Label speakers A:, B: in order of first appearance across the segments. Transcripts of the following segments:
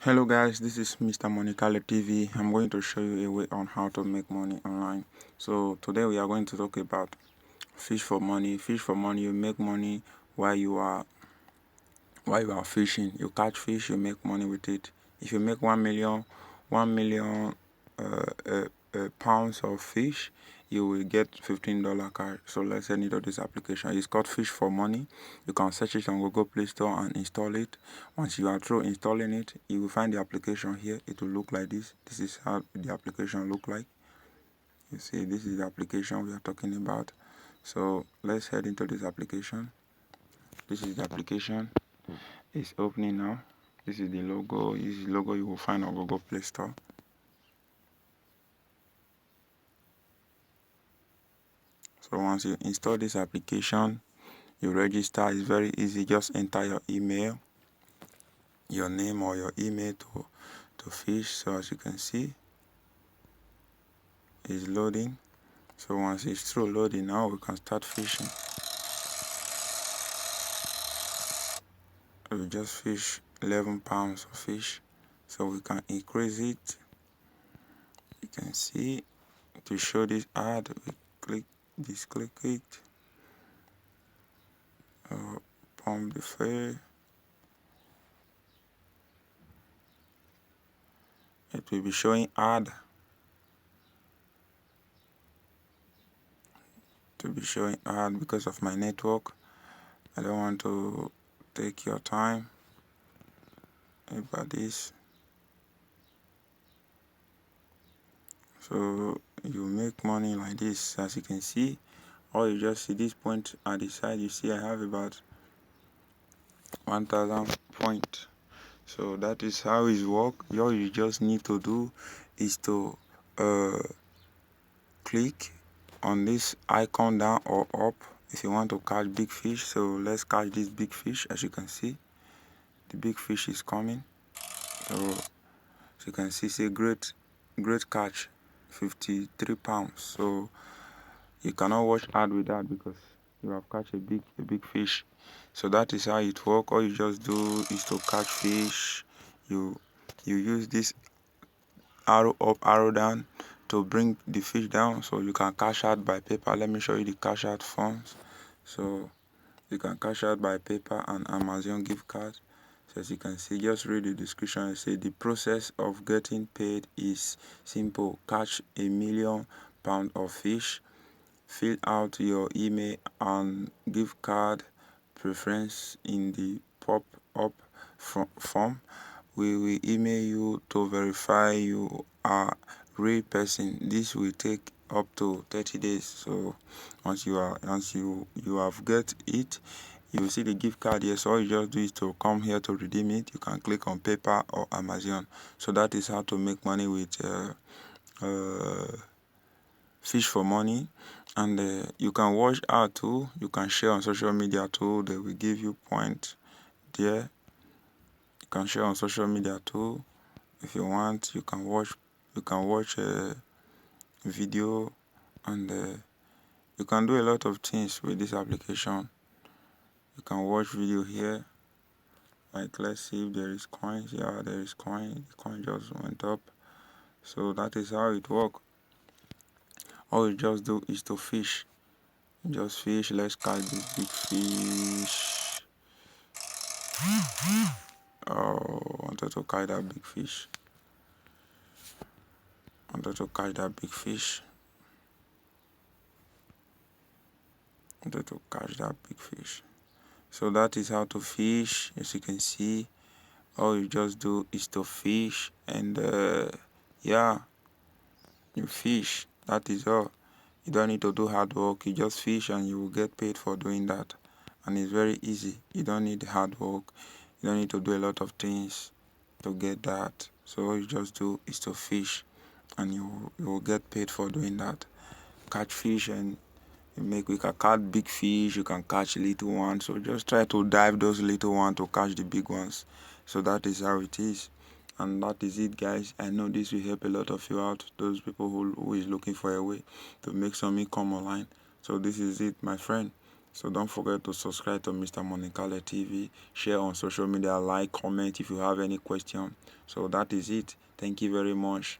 A: Hello guys, this is Mr. Monicale TV. I'm going to show you a way on how to make money online. So today we are going to talk about fish for money. Fish for money, you make money while you are fishing. You catch fish, you make money with it. If you make 1 million uh, uh, pounds of fish, you will get $15 cash. So let's send it to this application. It's called Fish for Money. You can search it on Google Play Store and install it. Once you are through installing it, you will find the application here. It will look like this. This is how the application look like. You see, this is the application we are talking about. So let's head into this application. This is the application. It's opening now. This is the logo. This is the logo you will find on Google Play Store. So once you install this application, you register. It's very easy. Just enter your email, your name or your email to fish. So as you can see, it's loading. So once it's through loading, now we can start fishing. We just fish 11 pounds of fish. So we can increase it. You can see to show this ad, we click it. Pump the fish. It will be showing ad. To be showing ad because of my network. I don't want to take your time about this. So you make money like this. As you can see, or you just see this point at the side, you see I have about 1000 points. So that is how it works. All you just need to do is to click on this icon down or up if you want to catch big fish. So let's catch this big fish. As you can see, the big fish is coming. So as you can see, say great catch, 53 pounds. So you cannot watch ad with that because you have catch a big fish. So that is how it works. All you just do is to catch fish. You use this arrow up, arrow down to bring the fish down, so you can cash out by PayPal. Let me show you the cash out forms. So you can cash out by PayPal and Amazon gift card. So as you can see, just read the description. It says the process of getting paid is simple. Catch 1 million pounds of fish, fill out your email and gift card preference in the pop-up form. We will email you to verify you are real person. This will take up to 30 days. So once you have get it, you will see the gift card here. So all you just do is to come here to redeem it. You can click on PayPal or Amazon. So that is how to make money with fish for money. And you can watch out too. You can share on social media too. They will give you points there. You can share on social media too. If you want, you can watch a video, and you can do a lot of things with this application. You can watch video here. Like let's see if there is coins. Yeah, there is coin. The coin just went up. So that is how it works. All you just do is to fish. Just fish. Let's catch this big fish. Oh, wanted to catch that big fish. Wanted to catch that big fish. Wanted to catch that big fish. So that is how to fish. As you can see, all you just do is to fish, and yeah, you fish. That is all. You don't need to do hard work. You just fish and you will get paid for doing that. And it's very easy. You don't need hard work. You don't need to do a lot of things to get that. So all you just do is to fish, and you will get paid for doing that. Catch fish, and we can catch big fish, you can catch little ones. So just try to dive those little ones to catch the big ones. So that is how it is. And that is it, guys. I know this will help a lot of you out, those people who is looking for a way to make some income online. So this is it, my friend. So don't forget to subscribe to Mr. Monicale TV, share on social media, like, comment if you have any question. So that is it. Thank you very much.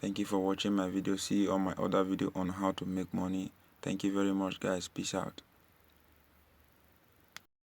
A: Thank you for watching my video. See you on my other video on how to make money. Thank you very much, guys. Peace out.